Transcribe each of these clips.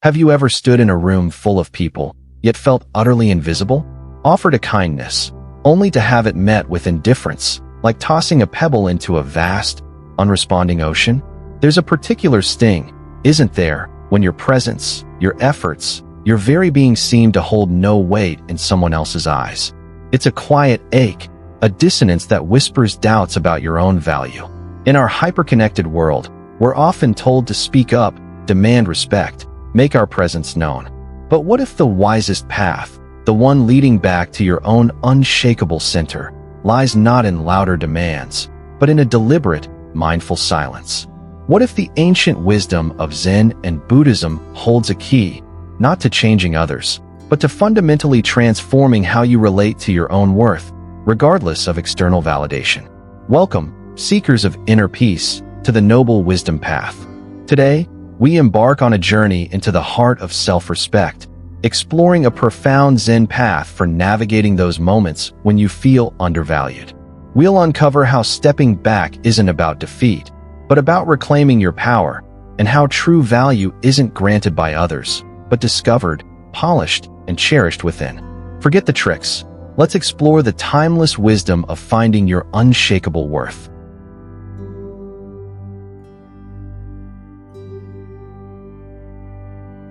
Have you ever stood in a room full of people, yet felt utterly invisible? Offered a kindness, only to have it met with indifference, like tossing a pebble into a vast, unresponding ocean? There's a particular sting, isn't there, when your presence, your efforts, your very being seem to hold no weight in someone else's eyes. It's a quiet ache, a dissonance that whispers doubts about your own value. In our hyperconnected world, we're often told to speak up, demand respect, make our presence known. But what if the wisest path, the one leading back to your own unshakable center, lies not in louder demands, but in a deliberate, mindful silence? What if the ancient wisdom of Zen and Buddhism holds a key, not to changing others, but to fundamentally transforming how you relate to your own worth, regardless of external validation? Welcome, seekers of inner peace, to the noble wisdom path. Today, we embark on a journey into the heart of self-respect, exploring a profound Zen path for navigating those moments when you feel undervalued. We'll uncover how stepping back isn't about defeat, but about reclaiming your power, and how true value isn't granted by others, but discovered, polished, and cherished within. Forget the tricks. Let's explore the timeless wisdom of finding your unshakable worth.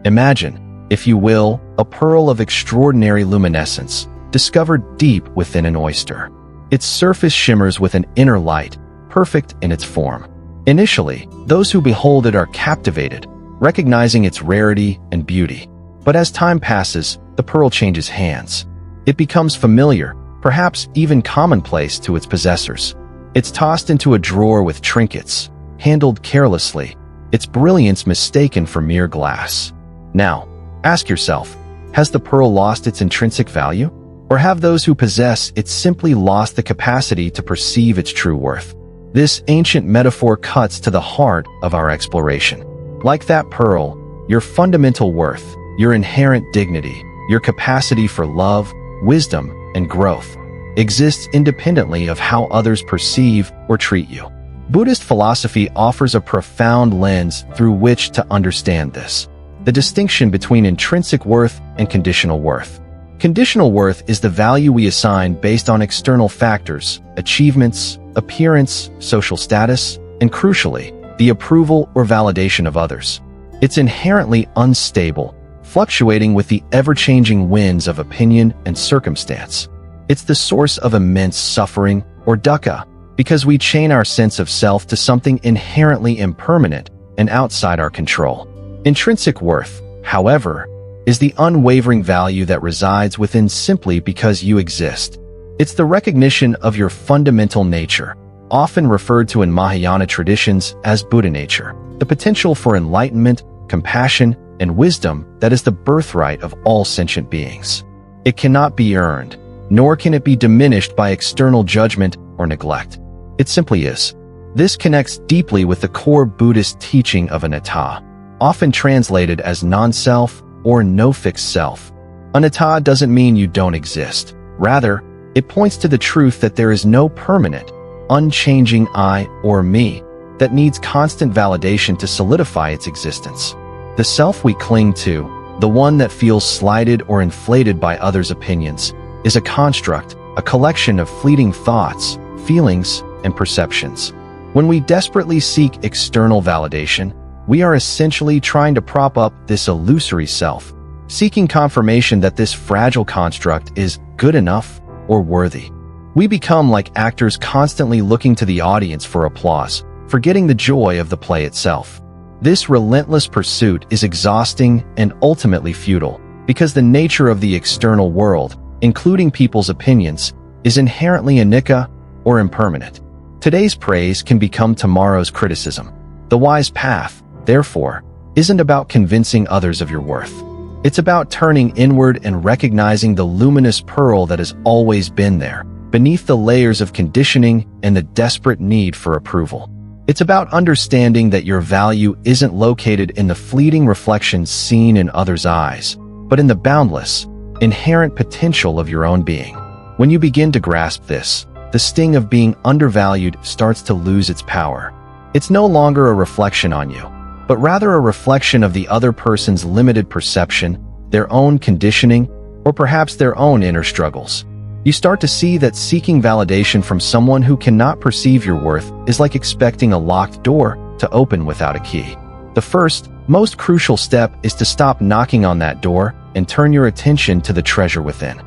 Imagine, if you will, a pearl of extraordinary luminescence, discovered deep within an oyster. Its surface shimmers with an inner light, perfect in its form. Initially, those who behold it are captivated, recognizing its rarity and beauty. But as time passes, the pearl changes hands. It becomes familiar, perhaps even commonplace to its possessors. It's tossed into a drawer with trinkets, handled carelessly, its brilliance mistaken for mere glass. Now, ask yourself, has the pearl lost its intrinsic value? Or have those who possess it simply lost the capacity to perceive its true worth? This ancient metaphor cuts to the heart of our exploration. Like that pearl, your fundamental worth, your inherent dignity, your capacity for love, wisdom, and growth exists independently of how others perceive or treat you. Buddhist philosophy offers a profound lens through which to understand this. The distinction between intrinsic worth and conditional worth. Conditional worth is the value we assign based on external factors, achievements, appearance, social status, and crucially, the approval or validation of others. It's inherently unstable, fluctuating with the ever-changing winds of opinion and circumstance. It's the source of immense suffering, or dukkha, because we chain our sense of self to something inherently impermanent and outside our control. Intrinsic worth, however, is the unwavering value that resides within simply because you exist. It's the recognition of your fundamental nature, often referred to in Mahayana traditions as Buddha nature, the potential for enlightenment, compassion, and wisdom that is the birthright of all sentient beings. It cannot be earned, nor can it be diminished by external judgment or neglect. It simply is. This connects deeply with the core Buddhist teaching of anatta, often translated as non-self or no fixed self. Anatta doesn't mean you don't exist. Rather, it points to the truth that there is no permanent, unchanging I or me that needs constant validation to solidify its existence. The self we cling to, the one that feels slighted or inflated by others' opinions, is a construct, a collection of fleeting thoughts, feelings, and perceptions. When we desperately seek external validation, we are essentially trying to prop up this illusory self, seeking confirmation that this fragile construct is good enough or worthy. We become like actors constantly looking to the audience for applause, forgetting the joy of the play itself. This relentless pursuit is exhausting and ultimately futile, because the nature of the external world, including people's opinions, is inherently anicca or impermanent. Today's praise can become tomorrow's criticism. The wise path, therefore, isn't about convincing others of your worth. It's about turning inward and recognizing the luminous pearl that has always been there, beneath the layers of conditioning and the desperate need for approval. It's about understanding that your value isn't located in the fleeting reflections seen in others' eyes, but in the boundless, inherent potential of your own being. When you begin to grasp this, the sting of being undervalued starts to lose its power. It's no longer a reflection on you. but rather a reflection of the other person's limited perception, their own conditioning, or perhaps their own inner struggles. You start to see that seeking validation from someone who cannot perceive your worth is like expecting a locked door to open without a key. The first, most crucial step is to stop knocking on that door and turn your attention to the treasure within.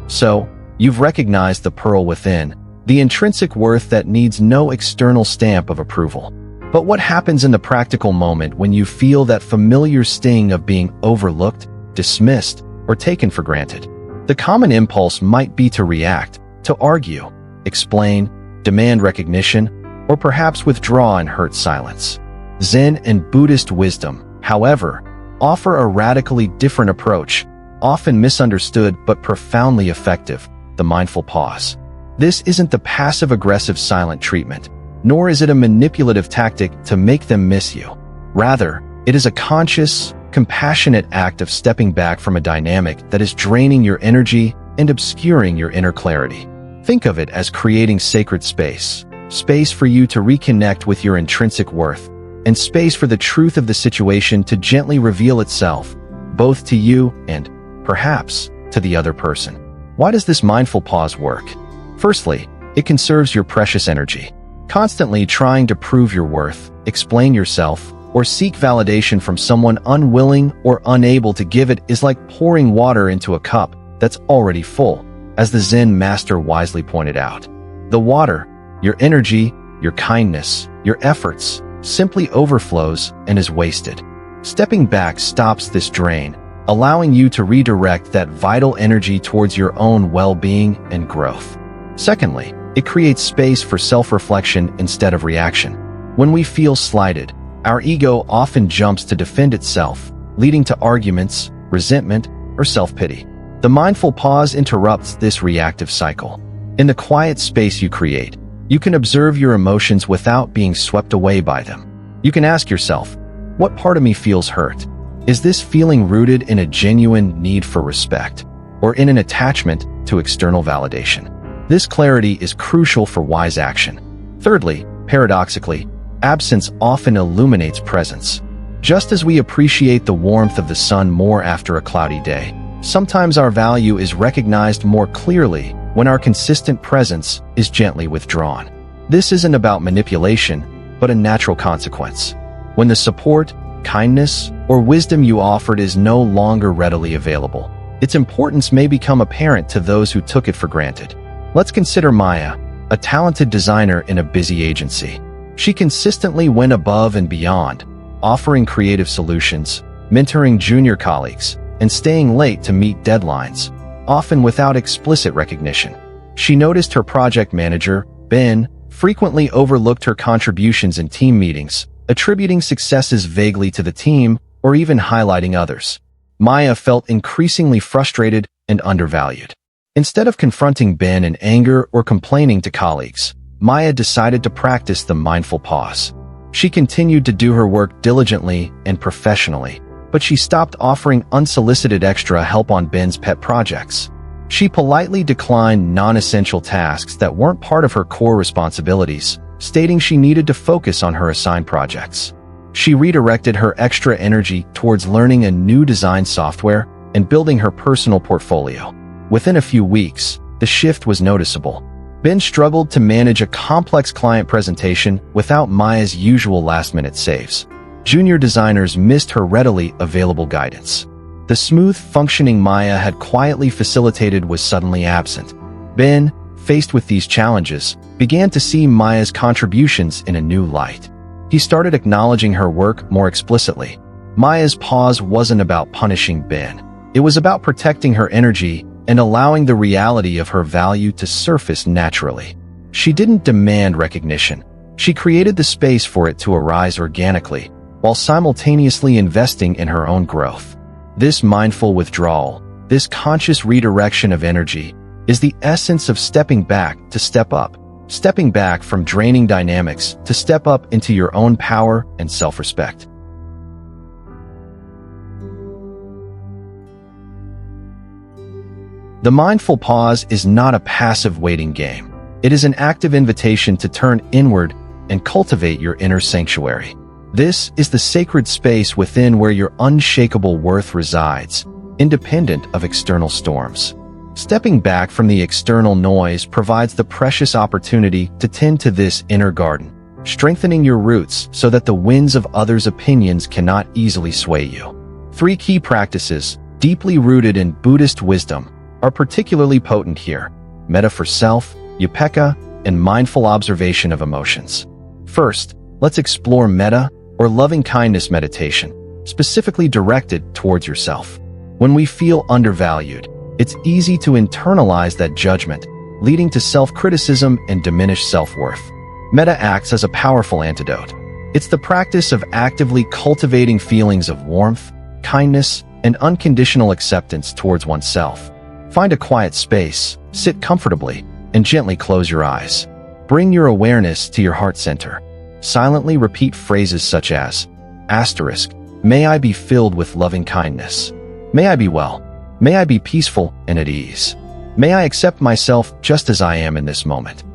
So, you've recognized the pearl within, the intrinsic worth that needs no external stamp of approval. But what happens in the practical moment when you feel that familiar sting of being overlooked, dismissed, or taken for granted? The common impulse might be to react, to argue, explain, demand recognition, or perhaps withdraw in hurt silence. Zen and Buddhist wisdom, however, offer a radically different approach, often misunderstood but profoundly effective: the mindful pause. This isn't the passive-aggressive silent treatment, nor is it a manipulative tactic to make them miss you. Rather, it is a conscious, compassionate act of stepping back from a dynamic that is draining your energy and obscuring your inner clarity. Think of it as creating sacred space for you to reconnect with your intrinsic worth, and space for the truth of the situation to gently reveal itself, both to you and, perhaps, to the other person. Why does this mindful pause work? Firstly, it conserves your precious energy. Constantly trying to prove your worth, explain yourself, or seek validation from someone unwilling or unable to give it is like pouring water into a cup that's already full, as the Zen master wisely pointed out. The water, your energy, your kindness, your efforts, simply overflows and is wasted. Stepping back stops this drain, allowing you to redirect that vital energy towards your own well-being and growth. Secondly, it creates space for self-reflection instead of reaction. When we feel slighted, our ego often jumps to defend itself, leading to arguments, resentment, or self-pity. The mindful pause interrupts this reactive cycle. In the quiet space you create, you can observe your emotions without being swept away by them. You can ask yourself, what part of me feels hurt? Is this feeling rooted in a genuine need for respect, or in an attachment to external validation? This clarity is crucial for wise action. Thirdly, paradoxically, absence often illuminates presence. Just as we appreciate the warmth of the sun more after a cloudy day, sometimes our value is recognized more clearly when our consistent presence is gently withdrawn. This isn't about manipulation, but a natural consequence. When the support, kindness, or wisdom you offered is no longer readily available, its importance may become apparent to those who took it for granted. Let's consider Maya, a talented designer in a busy agency. She consistently went above and beyond, offering creative solutions, mentoring junior colleagues, and staying late to meet deadlines, often without explicit recognition. She noticed her project manager, Ben, frequently overlooked her contributions in team meetings, attributing successes vaguely to the team or even highlighting others. Maya felt increasingly frustrated and undervalued. Instead of confronting Ben in anger or complaining to colleagues, Maya decided to practice the mindful pause. She continued to do her work diligently and professionally, but she stopped offering unsolicited extra help on Ben's pet projects. She politely declined non-essential tasks that weren't part of her core responsibilities, stating she needed to focus on her assigned projects. She redirected her extra energy towards learning a new design software and building her personal portfolio. Within a few weeks, the shift was noticeable. Ben struggled to manage a complex client presentation without Maya's usual last-minute saves. Junior designers missed her readily available guidance. The smooth functioning Maya had quietly facilitated was suddenly absent. Ben, faced with these challenges, began to see Maya's contributions in a new light. He started acknowledging her work more explicitly. Maya's pause wasn't about punishing Ben. It was about protecting her energy and allowing the reality of her value to surface naturally. She didn't demand recognition. She created the space for it to arise organically, while simultaneously investing in her own growth. This mindful withdrawal, this conscious redirection of energy, is the essence of stepping back to step up, stepping back from draining dynamics to step up into your own power and self-respect. The mindful pause is not a passive waiting game. It is an active invitation to turn inward and cultivate your inner sanctuary. This is the sacred space within where your unshakable worth resides, independent of external storms. Stepping back from the external noise provides the precious opportunity to tend to this inner garden, strengthening your roots so that the winds of others' opinions cannot easily sway you. 3 key practices, deeply rooted in Buddhist wisdom, are particularly potent here: metta for self, upekkha, and mindful observation of emotions. First, let's explore metta, or loving-kindness meditation, specifically directed towards yourself. When we feel undervalued, it's easy to internalize that judgment, leading to self-criticism and diminished self-worth. Metta acts as a powerful antidote. It's the practice of actively cultivating feelings of warmth, kindness, and unconditional acceptance towards oneself. Find a quiet space, sit comfortably, and gently close your eyes. Bring your awareness to your heart center. Silently repeat phrases such as, "May I be filled with loving kindness. May I be well. May I be peaceful and at ease. May I accept myself just as I am in this moment."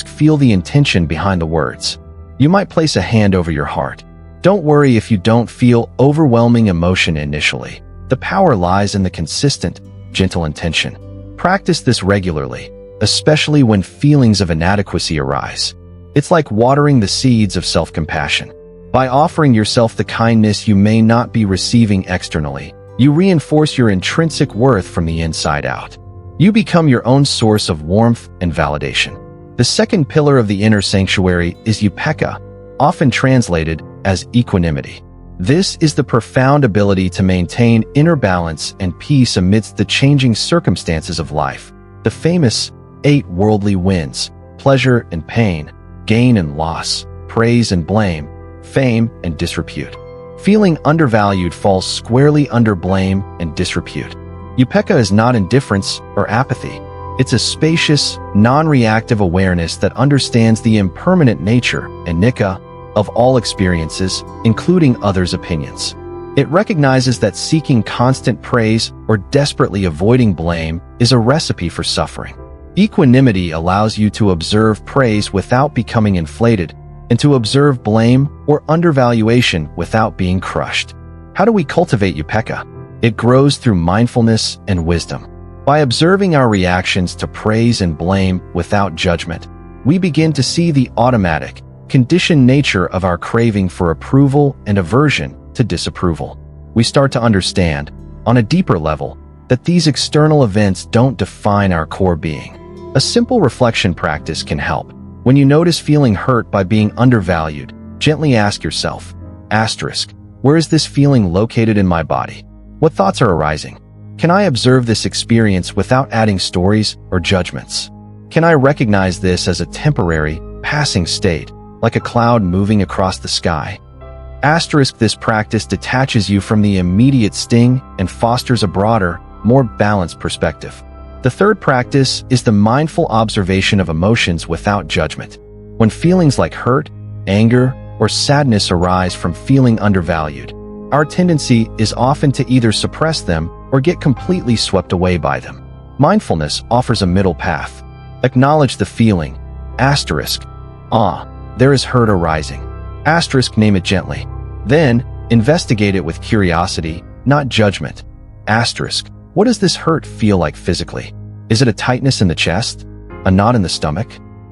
Feel the intention behind the words. You might place a hand over your heart. Don't worry if you don't feel overwhelming emotion initially. The power lies in the consistent, gentle intention. Practice this regularly, especially when feelings of inadequacy arise. It's like watering the seeds of self-compassion. By offering yourself the kindness you may not be receiving externally, you reinforce your intrinsic worth from the inside out. You become your own source of warmth and validation. The second pillar of the inner sanctuary is upekkha, often translated as equanimity. This is the profound ability to maintain inner balance and peace amidst the changing circumstances of life. The famous 8 worldly winds: pleasure and pain, gain and loss, praise and blame, fame and disrepute. Feeling undervalued falls squarely under blame and disrepute. Upekkha is not indifference or apathy. It's a spacious, non-reactive awareness that understands the impermanent nature, anicca, of all experiences, including others' opinions. It recognizes that seeking constant praise or desperately avoiding blame is a recipe for suffering. Equanimity allows you to observe praise without becoming inflated, and to observe blame or undervaluation without being crushed. How do we cultivate upekkha? It grows through mindfulness and wisdom. By observing our reactions to praise and blame without judgment, we begin to see the automatic, conditioned nature of our craving for approval and aversion to disapproval. We start to understand, on a deeper level, that these external events don't define our core being. A simple reflection practice can help. When you notice feeling hurt by being undervalued, gently ask yourself, where is this feeling located in my body? What thoughts are arising? Can I observe this experience without adding stories or judgments? Can I recognize this as a temporary, passing state, like a cloud moving across the sky? This practice detaches you from the immediate sting and fosters a broader, more balanced perspective. The third practice is the mindful observation of emotions without judgment. When feelings like hurt, anger, or sadness arise from feeling undervalued, our tendency is often to either suppress them or get completely swept away by them. Mindfulness offers a middle path. Acknowledge the feeling. There is hurt arising. Name it gently. Then, investigate it with curiosity, not judgment. What does this hurt feel like physically? Is it a tightness in the chest? A knot in the stomach?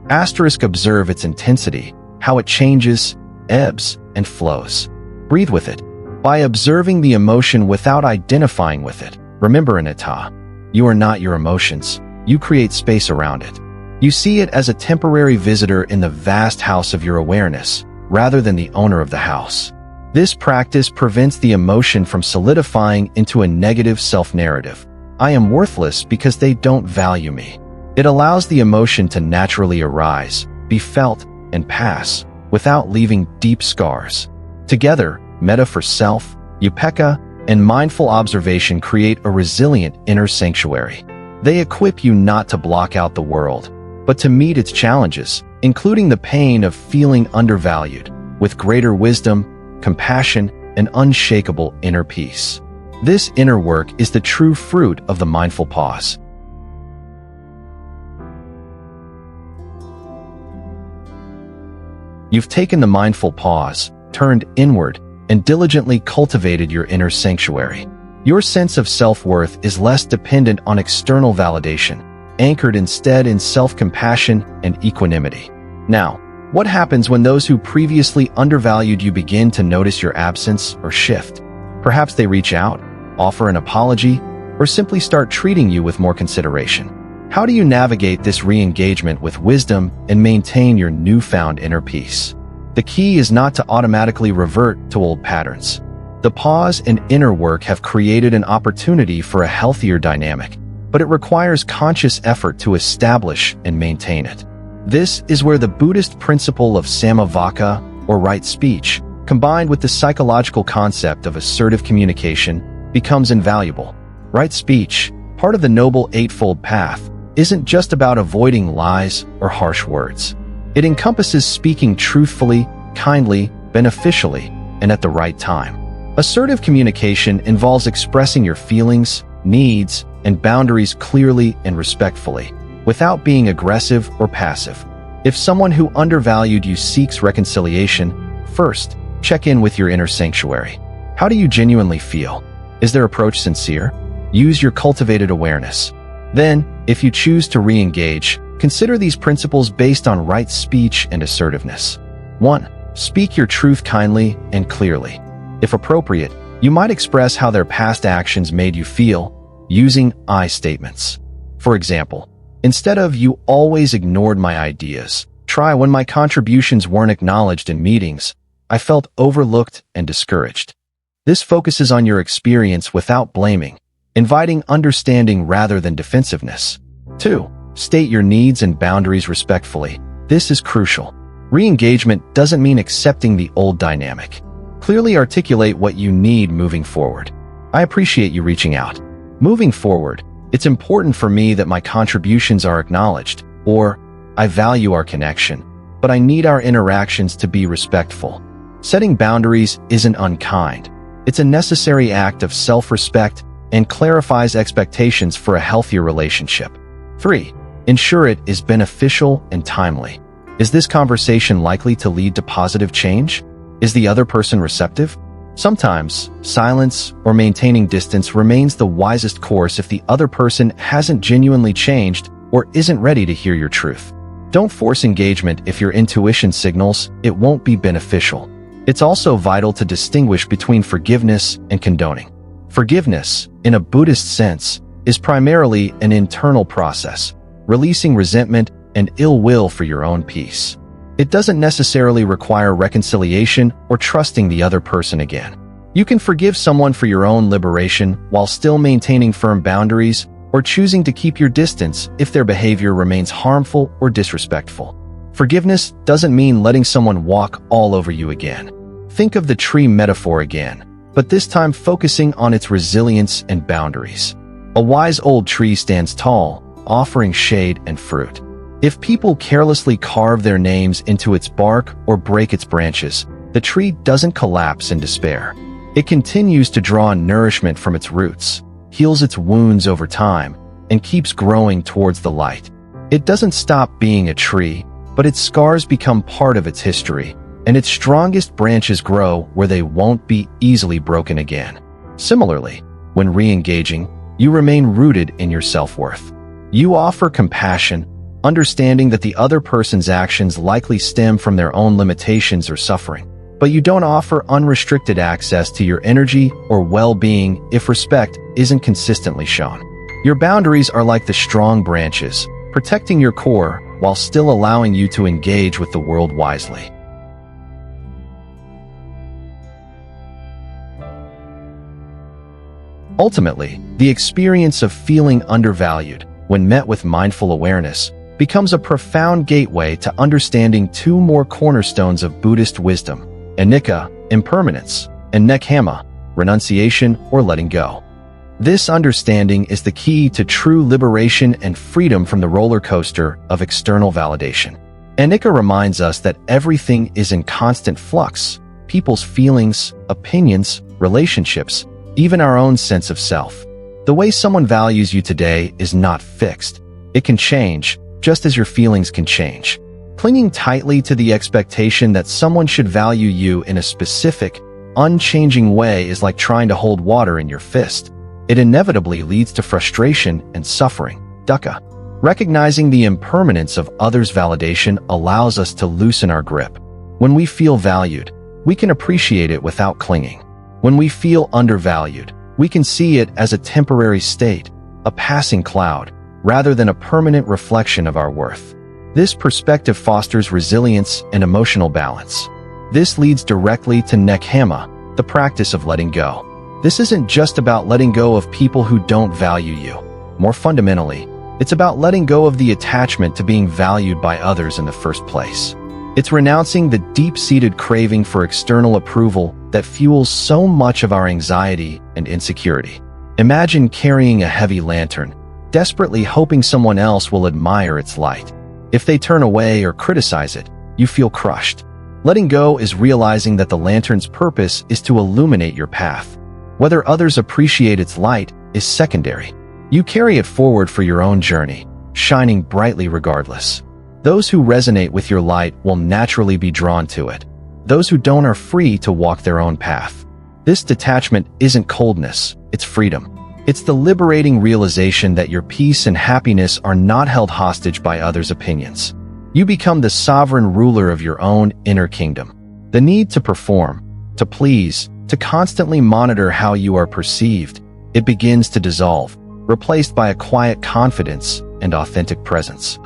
Observe its intensity, how it changes, ebbs, and flows. Breathe with it. By observing the emotion without identifying with it, remember anatta, you are not your emotions. You create space around it. You see it as a temporary visitor in the vast house of your awareness, rather than the owner of the house. This practice prevents the emotion from solidifying into a negative self-narrative. I am worthless because they don't value me. It allows the emotion to naturally arise, be felt, and pass, without leaving deep scars. Together, metta for self, upekkha, and mindful observation create a resilient inner sanctuary. They equip you not to block out the world, but to meet its challenges, including the pain of feeling undervalued, with greater wisdom, compassion, and unshakable inner peace. This inner work is the true fruit of the mindful pause. You've taken the mindful pause, turned inward, and diligently cultivated your inner sanctuary. Your sense of self-worth is less dependent on external validation, anchored instead in self-compassion and equanimity. Now, what happens when those who previously undervalued you begin to notice your absence or shift? Perhaps they reach out, offer an apology, or simply start treating you with more consideration. How do you navigate this re-engagement with wisdom and maintain your newfound inner peace? The key is not to automatically revert to old patterns. The pause and inner work have created an opportunity for a healthier dynamic, but it requires conscious effort to establish and maintain it. This is where the Buddhist principle of samavaka, or right speech, combined with the psychological concept of assertive communication, becomes invaluable. Right speech, part of the Noble Eightfold Path, isn't just about avoiding lies or harsh words. It encompasses speaking truthfully, kindly, beneficially, and at the right time. Assertive communication involves expressing your feelings, needs, and boundaries clearly and respectfully, without being aggressive or passive. If someone who undervalued you seeks reconciliation, first, check in with your inner sanctuary. How do you genuinely feel? Is their approach sincere? Use your cultivated awareness. Then, if you choose to re-engage, consider these principles based on right speech and assertiveness. 1. Speak your truth kindly and clearly. If appropriate, you might express how their past actions made you feel, using I statements. For example, instead of "you always ignored my ideas," try "when my contributions weren't acknowledged in meetings, I felt overlooked and discouraged." This focuses on your experience without blaming, inviting understanding rather than defensiveness. 2. State your needs and boundaries respectfully. This is crucial. Re-engagement doesn't mean accepting the old dynamic. Clearly articulate what you need moving forward. "I appreciate you reaching out. Moving forward, it's important for me that my contributions are acknowledged," or "I value our connection, but I need our interactions to be respectful." Setting boundaries isn't unkind. It's a necessary act of self-respect and clarifies expectations for a healthier relationship. 3. Ensure it is beneficial and timely. Is this conversation likely to lead to positive change? Is the other person receptive? Sometimes, silence or maintaining distance remains the wisest course if the other person hasn't genuinely changed or isn't ready to hear your truth. Don't force engagement if your intuition signals it won't be beneficial. It's also vital to distinguish between forgiveness and condoning. Forgiveness, in a Buddhist sense, is primarily an internal process, releasing resentment and ill will for your own peace. It doesn't necessarily require reconciliation or trusting the other person again. You can forgive someone for your own liberation while still maintaining firm boundaries, or choosing to keep your distance if their behavior remains harmful or disrespectful. Forgiveness doesn't mean letting someone walk all over you again. Think of the tree metaphor again, but this time focusing on its resilience and boundaries. A wise old tree stands tall, offering shade and fruit. If people carelessly carve their names into its bark or break its branches, the tree doesn't collapse in despair. It continues to draw nourishment from its roots, heals its wounds over time, and keeps growing towards the light. It doesn't stop being a tree, but its scars become part of its history, and its strongest branches grow where they won't be easily broken again. Similarly, when re-engaging, you remain rooted in your self-worth. You offer compassion, understanding that the other person's actions likely stem from their own limitations or suffering, but you don't offer unrestricted access to your energy or well-being if respect isn't consistently shown. Your boundaries are like the strong branches, protecting your core while still allowing you to engage with the world wisely. Ultimately, the experience of feeling undervalued, when met with mindful awareness, becomes a profound gateway to understanding two more cornerstones of Buddhist wisdom: anicca, impermanence, and nekkhamma, renunciation or letting go. This understanding is the key to true liberation and freedom from the roller coaster of external validation. Anicca reminds us that everything is in constant flux: people's feelings, opinions, relationships, even our own sense of self. The way someone values you today is not fixed. It can change, just as your feelings can change. Clinging tightly to the expectation that someone should value you in a specific, unchanging way is like trying to hold water in your fist. It inevitably leads to frustration and suffering. Dukkha. Recognizing the impermanence of others' validation allows us to loosen our grip. When we feel valued, we can appreciate it without clinging. When we feel undervalued, we can see it as a temporary state, a passing cloud, rather than a permanent reflection of our worth. This perspective fosters resilience and emotional balance. This leads directly to Nekkhamma, the practice of letting go. This isn't just about letting go of people who don't value you. More fundamentally, it's about letting go of the attachment to being valued by others in the first place. It's renouncing the deep-seated craving for external approval that fuels so much of our anxiety and insecurity. Imagine carrying a heavy lantern, desperately hoping someone else will admire its light. If they turn away or criticize it, you feel crushed. Letting go is realizing that the lantern's purpose is to illuminate your path. Whether others appreciate its light is secondary. You carry it forward for your own journey, shining brightly regardless. Those who resonate with your light will naturally be drawn to it. Those who don't are free to walk their own path. This detachment isn't coldness, it's freedom. It's the liberating realization that your peace and happiness are not held hostage by others' opinions. You become the sovereign ruler of your own inner kingdom. The need to perform, to please, to constantly monitor how you are perceived, it begins to dissolve, replaced by a quiet confidence and authentic presence.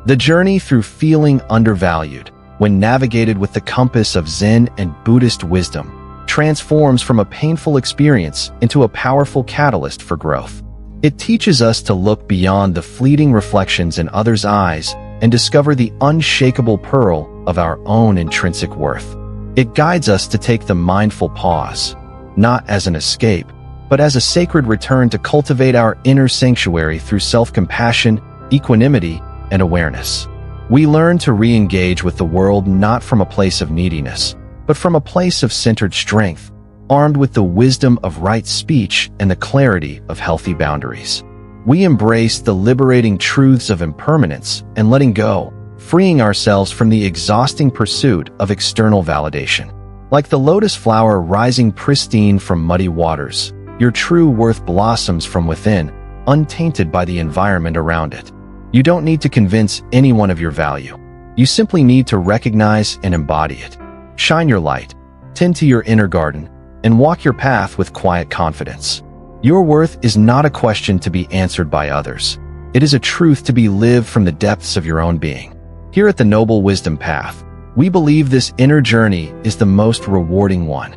The journey through feeling undervalued, when navigated with the compass of Zen and Buddhist wisdom, transforms from a painful experience into a powerful catalyst for growth. It teaches us to look beyond the fleeting reflections in others' eyes and discover the unshakable pearl of our own intrinsic worth. It guides us to take the mindful pause, not as an escape, but as a sacred return to cultivate our inner sanctuary through self-compassion, equanimity, and awareness. We learn to re-engage with the world not from a place of neediness, but from a place of centered strength, armed with the wisdom of right speech and the clarity of healthy boundaries. We embrace the liberating truths of impermanence and letting go, freeing ourselves from the exhausting pursuit of external validation. Like the lotus flower rising pristine from muddy waters, your true worth blossoms from within, untainted by the environment around it. You don't need to convince anyone of your value. You simply need to recognize and embody it. Shine your light, tend to your inner garden, and walk your path with quiet confidence. Your worth is not a question to be answered by others. It is a truth to be lived from the depths of your own being. Here at the Noble Wisdom Path, we believe this inner journey is the most rewarding one.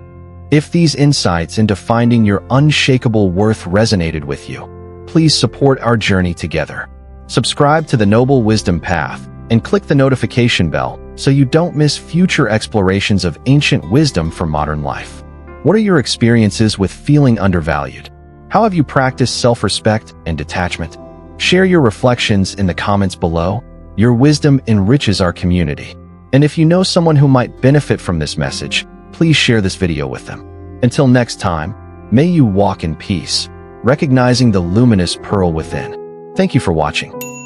If these insights into finding your unshakable worth resonated with you, please support our journey together. Subscribe to the Noble Wisdom Path and click the notification bell so you don't miss future explorations of ancient wisdom for modern life. What are your experiences with feeling undervalued? How have you practiced self-respect and detachment? Share your reflections in the comments below. Your wisdom enriches our community. And if you know someone who might benefit from this message, please share this video with them. Until next time, may you walk in peace, recognizing the luminous pearl within. Thank you for watching.